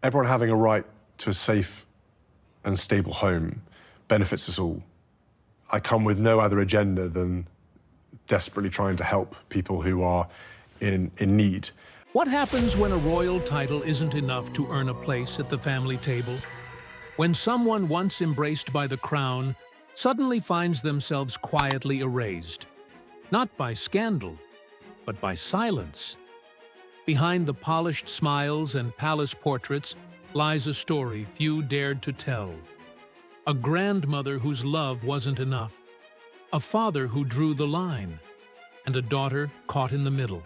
Everyone having a right to a safe and stable home benefits us all. I come with no other agenda than desperately trying to help people who are in need. What happens when a royal title isn't enough to earn a place at the family table? When someone once embraced by the crown suddenly finds themselves quietly erased, not by scandal, but by silence. Behind the polished smiles and palace portraits lies a story few dared to tell. A grandmother whose love wasn't enough, a father who drew the line, and a daughter caught in the middle.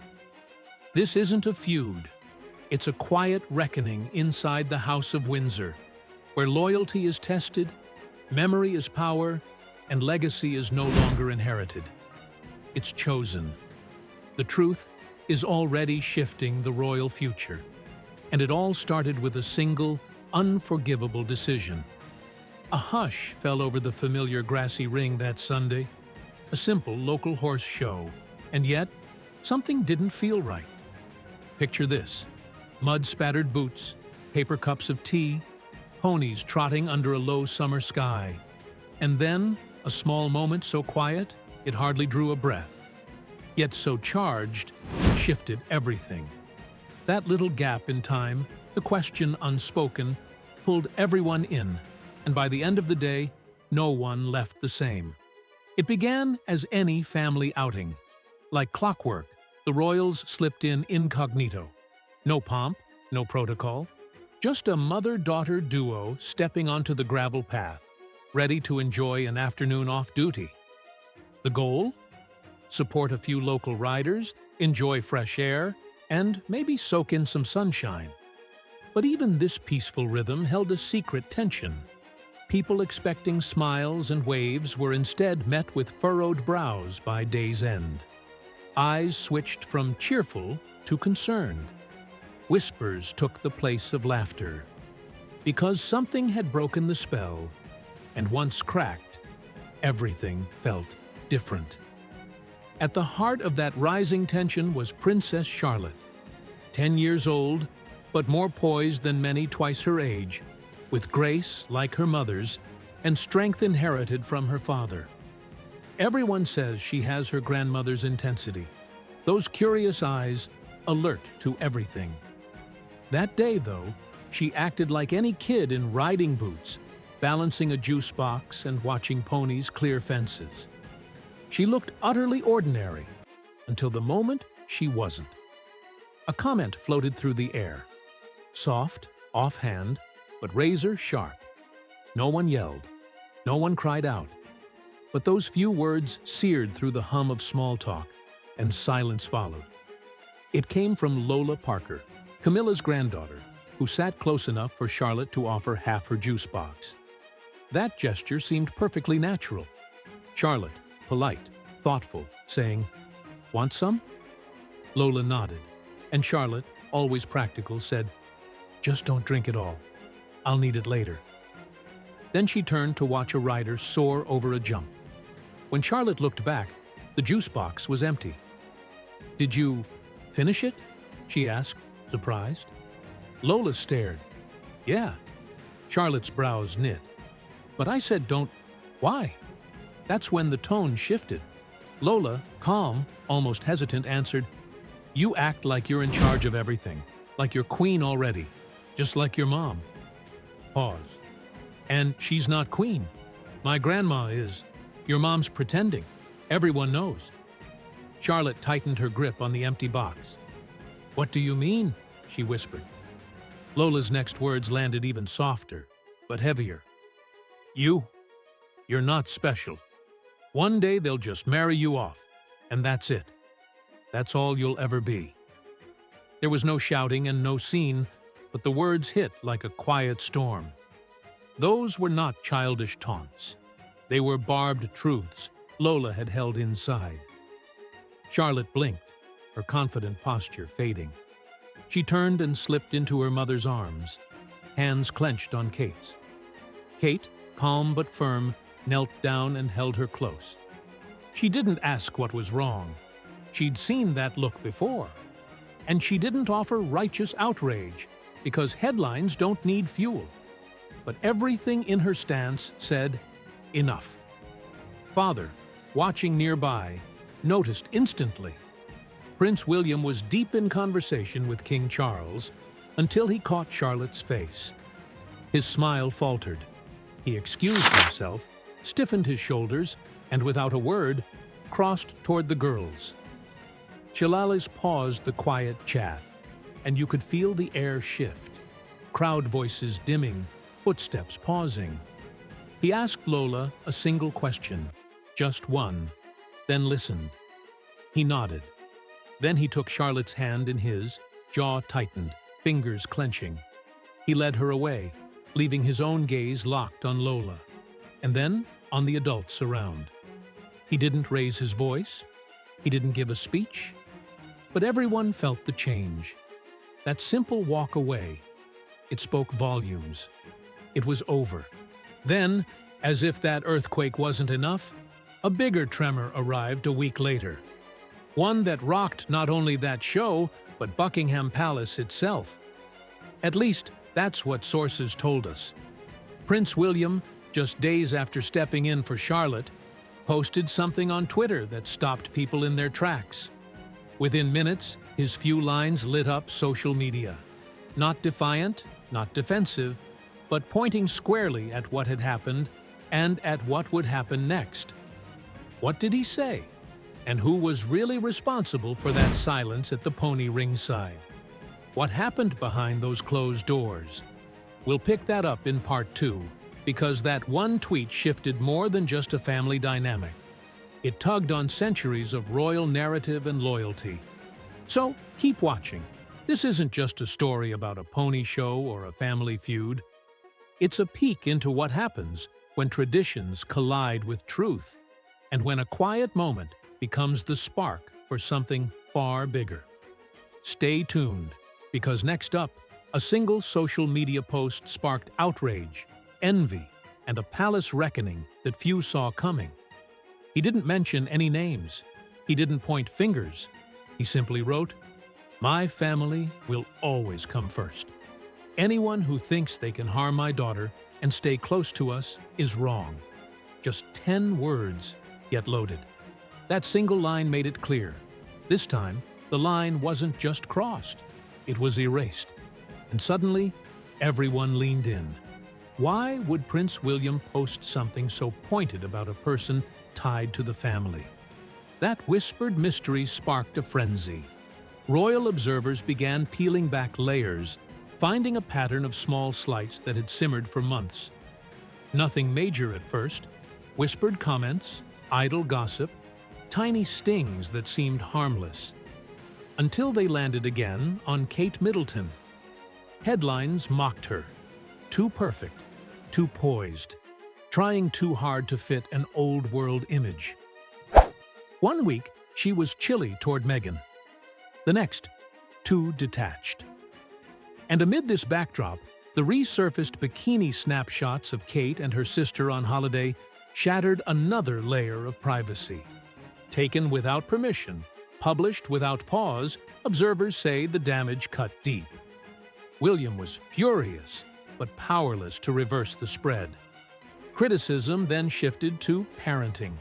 This isn't a feud. It's a quiet reckoning inside the House of Windsor, where loyalty is tested, memory is power, and legacy is no longer inherited. It's chosen. The truth is already shifting the royal future, and it all started with a single, unforgivable decision. A hush fell over the familiar grassy ring that Sunday, a simple local horse show, and yet something didn't feel right. Picture this: mud-spattered boots, paper cups of tea, ponies trotting under a low summer sky, and then a small moment so quiet it hardly drew a breath, yet so charged it shifted everything. That little gap in time, the question unspoken, pulled everyone in, and by the end of the day, no one left the same. It began as any family outing. Like clockwork, the royals slipped in incognito. No pomp, no protocol, just a mother-daughter duo stepping onto the gravel path, ready to enjoy an afternoon off duty. The goal? Support a few local riders, enjoy fresh air, and maybe soak in some sunshine. But even this peaceful rhythm held a secret tension. People expecting smiles and waves were instead met with furrowed brows by day's end. Eyes switched from cheerful to concerned. Whispers took the place of laughter. Because something had broken the spell, and once cracked, everything felt different. At the heart of that rising tension was Princess Charlotte, 10 years old, but more poised than many twice her age, with grace like her mother's and strength inherited from her father. Everyone says she has her grandmother's intensity, those curious eyes, alert to everything. That day, though, she acted like any kid in riding boots, balancing a juice box and watching ponies clear fences. She looked utterly ordinary, until the moment she wasn't. A comment floated through the air. Soft, offhand, but razor sharp. No one yelled. No one cried out. But those few words seared through the hum of small talk, and silence followed. It came from Lola Parker, Camilla's granddaughter, who sat close enough for Charlotte to offer half her juice box. That gesture seemed perfectly natural. Charlotte, polite, thoughtful, saying, "Want some?" Lola nodded, and Charlotte, always practical, said, "Just don't drink it all. I'll need it later." Then she turned to watch a rider soar over a jump. When Charlotte looked back, the juice box was empty. "Did you finish it?" she asked, surprised. Lola stared. "Yeah." Charlotte's brows knit. "But I said don't." "Why?" That's when the tone shifted. Lola, calm, almost hesitant, answered, "You act like you're in charge of everything, like you're queen already, just like your mom." Pause. "And she's not queen. My grandma is. Your mom's pretending. Everyone knows." Charlotte tightened her grip on the empty box. "What do you mean?" she whispered. Lola's next words landed even softer, but heavier. You're not special. One day they'll just marry you off, and that's it. That's all you'll ever be." There was no shouting and no scene, but the words hit like a quiet storm. Those were not childish taunts. They were barbed truths Lola had held inside. Charlotte blinked, her confident posture fading. She turned and slipped into her mother's arms, hands clenched on Kate's. Kate, calm but firm, knelt down and held her close. She didn't ask what was wrong. She'd seen that look before. And she didn't offer righteous outrage, because headlines don't need fuel. But everything in her stance said, enough. Father, watching nearby, noticed instantly. Prince William was deep in conversation with King Charles until he caught Charlotte's face. His smile faltered. He excused himself, stiffened his shoulders, and without a word, crossed toward the girls. Chalalis paused the quiet chat, and you could feel the air shift. Crowd voices dimming, footsteps pausing. He asked Lola a single question, just one, then listened. He nodded. Then he took Charlotte's hand in his, jaw tightened, fingers clenching. He led her away, leaving his own gaze locked on Lola, and then on the adults around. He didn't raise his voice. He didn't give a speech. But everyone felt the change. That simple walk away, it spoke volumes. It was over. Then, as if that earthquake wasn't enough, a bigger tremor arrived a week later. One that rocked not only that show, but Buckingham Palace itself. At least, that's what sources told us. Prince William, just days after stepping in for Charlotte, posted something on Twitter that stopped people in their tracks. Within minutes, his few lines lit up social media. Not defiant, not defensive, but pointing squarely at what had happened and at what would happen next. What did he say? And who was really responsible for that silence at the pony ringside? What happened behind those closed doors? We'll pick that up in part 2, because that one tweet shifted more than just a family dynamic. It tugged on centuries of royal narrative and loyalty. So, keep watching. This isn't just a story about a pony show or a family feud. It's a peek into what happens when traditions collide with truth, and when a quiet moment becomes the spark for something far bigger. Stay tuned, because next up, a single social media post sparked outrage, envy, and a palace reckoning that few saw coming. He didn't mention any names. He didn't point fingers. He simply wrote, "My family will always come first. Anyone who thinks they can harm my daughter and stay close to us is wrong." Just 10 words, yet loaded. That single line made it clear. This time, the line wasn't just crossed. It was erased. And suddenly, everyone leaned in. Why would Prince William post something so pointed about a person tied to the family? That whispered mystery sparked a frenzy. Royal observers began peeling back layers, finding a pattern of small slights that had simmered for months. Nothing major at first, whispered comments, idle gossip, tiny stings that seemed harmless, until they landed again on Kate Middleton. Headlines mocked her. Too perfect, too poised, trying too hard to fit an old-world image. One week, she was chilly toward Meghan. The next, too detached. And amid this backdrop, the resurfaced bikini snapshots of Kate and her sister on holiday shattered another layer of privacy. Taken without permission, published without pause, observers say the damage cut deep. William was furious, but powerless to reverse the spread. Criticism then shifted to parenting.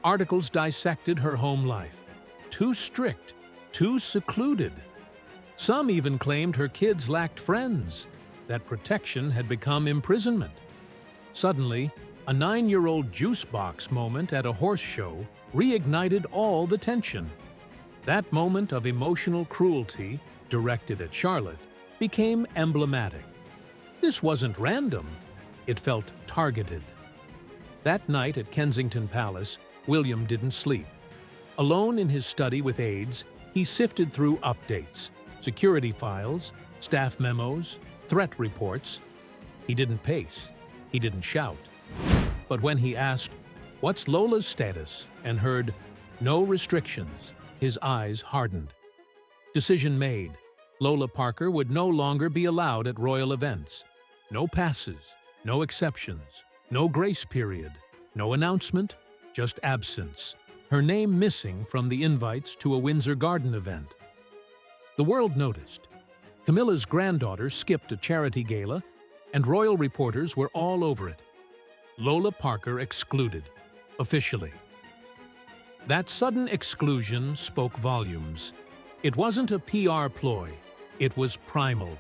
Articles dissected her home life. Too strict, too secluded. Some even claimed her kids lacked friends, that protection had become imprisonment. Suddenly, a 9-year-old juice box moment at a horse show reignited all the tension. That moment of emotional cruelty, directed at Charlotte, became emblematic. This wasn't random. It felt targeted. That night at Kensington Palace, William didn't sleep. Alone in his study with aides, he sifted through updates, security files, staff memos, threat reports. He didn't pace. He didn't shout. But when he asked, "What's Lola's status?" and heard, "No restrictions," his eyes hardened. Decision made. Lola Parker would no longer be allowed at royal events. No passes, no exceptions, no grace period, no announcement, just absence. Her name missing from the invites to a Windsor Garden event. The world noticed. Camilla's granddaughter skipped a charity gala, and royal reporters were all over it. Lola Parker excluded, officially. That sudden exclusion spoke volumes. It wasn't a PR ploy, it was primal,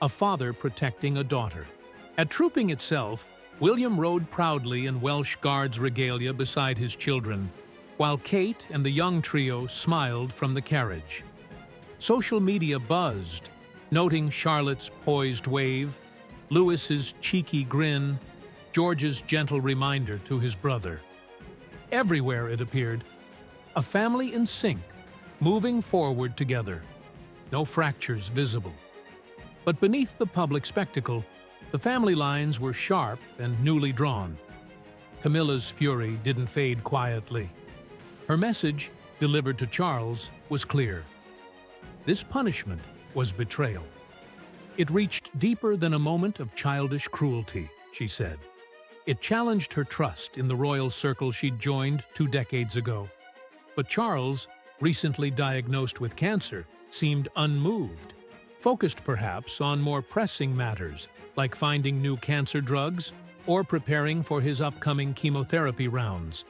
a father protecting a daughter. At trooping itself, William rode proudly in Welsh Guards regalia beside his children, while Kate and the young trio smiled from the carriage. Social media buzzed, noting Charlotte's poised wave, Louis's cheeky grin, George's gentle reminder to his brother. Everywhere, it appeared, a family in sync, moving forward together. No fractures visible. But beneath the public spectacle, the family lines were sharp and newly drawn. Camilla's fury didn't fade quietly. Her message, delivered to Charles, was clear. This punishment was betrayal. It reached deeper than a moment of childish cruelty, she said. It challenged her trust in the royal circle she'd joined 2 decades ago. But Charles, recently diagnosed with cancer, seemed unmoved, focused perhaps on more pressing matters like finding new cancer drugs or preparing for his upcoming chemotherapy rounds.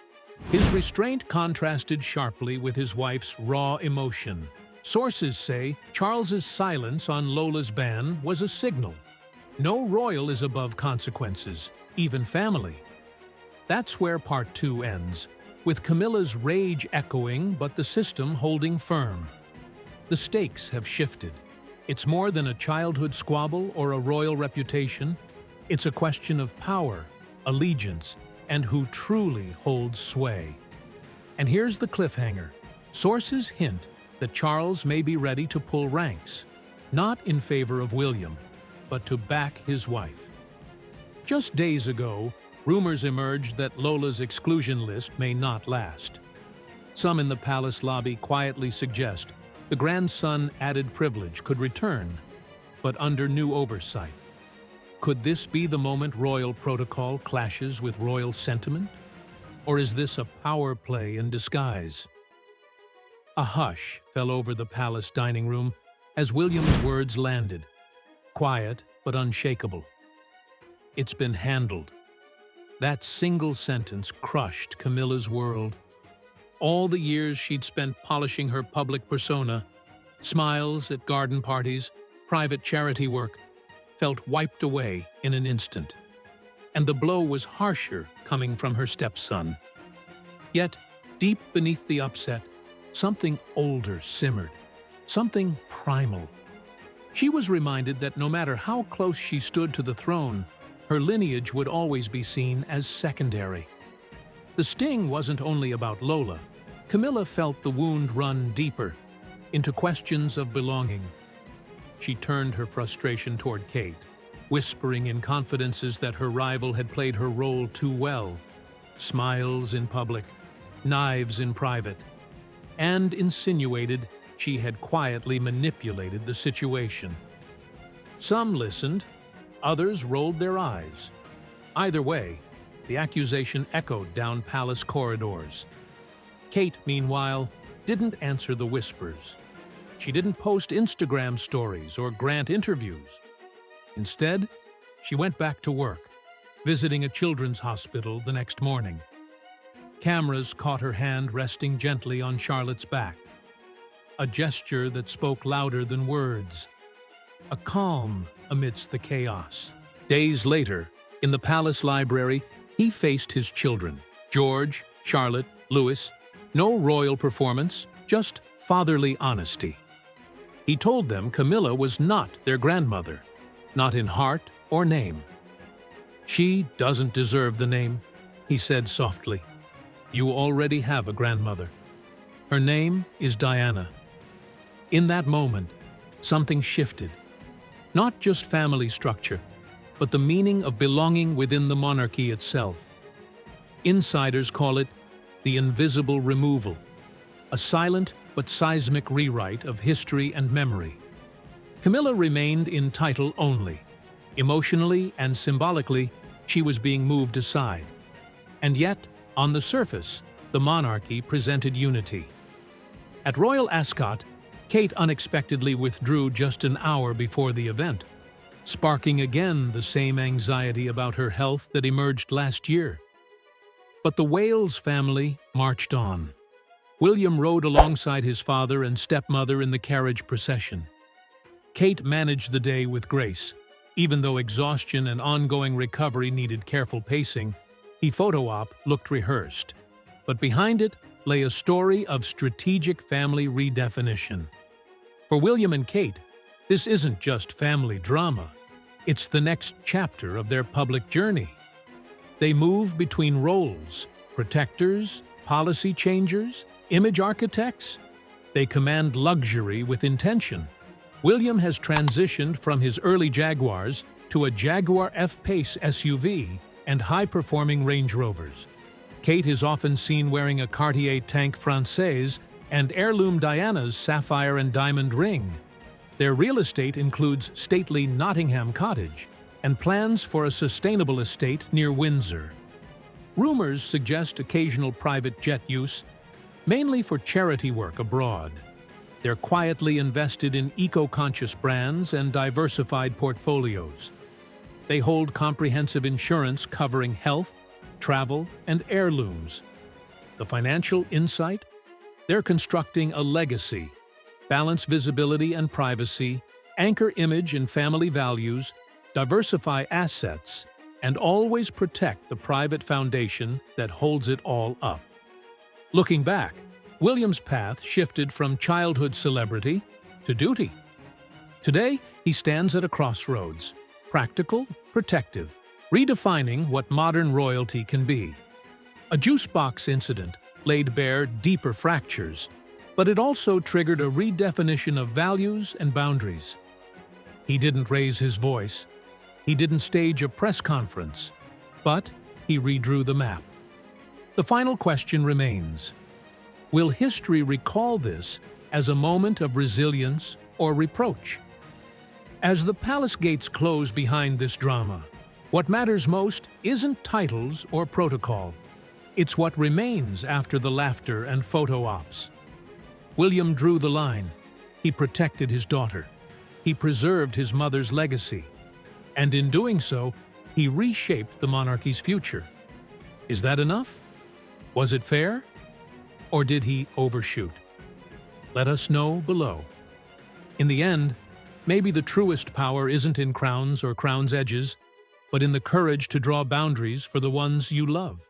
His restraint contrasted sharply with his wife's raw emotion. Sources say Charles's silence on Lola's ban was a signal. No royal is above consequences, even family. That's where part 2 ends, with Camilla's rage echoing but the system holding firm. The stakes have shifted. It's more than a childhood squabble or a royal reputation. It's a question of power, allegiance, and who truly holds sway. And here's the cliffhanger. Sources hint that Charles may be ready to pull ranks, not in favor of William, but to back his wife. Just days ago, rumors emerged that Lola's exclusion list may not last. Some in the palace lobby quietly suggest the grandson added privilege could return, but under new oversight. Could this be the moment royal protocol clashes with royal sentiment? Or is this a power play in disguise? A hush fell over the palace dining room as William's words landed, quiet but unshakable. It's been handled. That single sentence crushed Camilla's world. All the years she'd spent polishing her public persona, smiles at garden parties, private charity work, felt wiped away in an instant. And the blow was harsher coming from her stepson. Yet, deep beneath the upset, something older simmered, something primal. She was reminded that no matter how close she stood to the throne, her lineage would always be seen as secondary. The sting wasn't only about Lola. Camilla felt the wound run deeper, into questions of belonging. She turned her frustration toward Kate, whispering in confidences that her rival had played her role too well. Smiles in public, knives in private, and insinuated she had quietly manipulated the situation. Some listened, others rolled their eyes. Either way, the accusation echoed down palace corridors. Kate, meanwhile, didn't answer the whispers. She didn't post Instagram stories or grant interviews. Instead, she went back to work, visiting a children's hospital the next morning. Cameras caught her hand resting gently on Charlotte's back. A gesture that spoke louder than words. A calm amidst the chaos. Days later, in the palace library, he faced his children. George, Charlotte, Louis. No royal performance, just fatherly honesty. He told them Camilla was not their grandmother, not in heart or name. She doesn't deserve the name, he said softly. You already have a grandmother. Her name is Diana. In that moment, something shifted. Not just family structure, but the meaning of belonging within the monarchy itself. Insiders call it the invisible removal, a silent but seismic rewrite of history and memory. Camilla remained in title only. Emotionally and symbolically, she was being moved aside. And yet, on the surface, the monarchy presented unity. At Royal Ascot, Kate unexpectedly withdrew just an hour before the event, sparking again the same anxiety about her health that emerged last year. But the Wales family marched on. William rode alongside his father and stepmother in the carriage procession. Kate managed the day with grace. Even though exhaustion and ongoing recovery needed careful pacing, the photo op looked rehearsed. But behind it lay a story of strategic family redefinition. For William and Kate, this isn't just family drama. It's the next chapter of their public journey. They move between roles: protectors, policy changers, image architects. They command luxury with intention. William has transitioned from his early Jaguars to a Jaguar F-Pace SUV and high-performing Range Rovers. Kate is often seen wearing a Cartier Tank Française and heirloom Diana's sapphire and diamond ring. Their real estate includes stately Nottingham Cottage and plans for a sustainable estate near Windsor. Rumors suggest occasional private jet use, mainly for charity work abroad. They're quietly invested in eco-conscious brands and diversified portfolios. They hold comprehensive insurance covering health, travel, and heirlooms. The financial insight? They're constructing a legacy. Balance visibility and privacy, anchor image and family values, diversify assets, and always protect the private foundation that holds it all up. Looking back, William's path shifted from childhood celebrity to duty. Today, he stands at a crossroads: practical, protective, redefining what modern royalty can be. A juice box incident laid bare deeper fractures, but it also triggered a redefinition of values and boundaries. He didn't raise his voice. He didn't stage a press conference, but he redrew the map. The final question remains: will history recall this as a moment of resilience or reproach? As the palace gates close behind this drama, what matters most isn't titles or protocol. It's what remains after the laughter and photo ops. William drew the line. He protected his daughter. He preserved his mother's legacy. And in doing so, he reshaped the monarchy's future. Is that enough? Was it fair? Or did he overshoot? Let us know below. In the end, maybe the truest power isn't in crowns or crowns' edges, but in the courage to draw boundaries for the ones you love.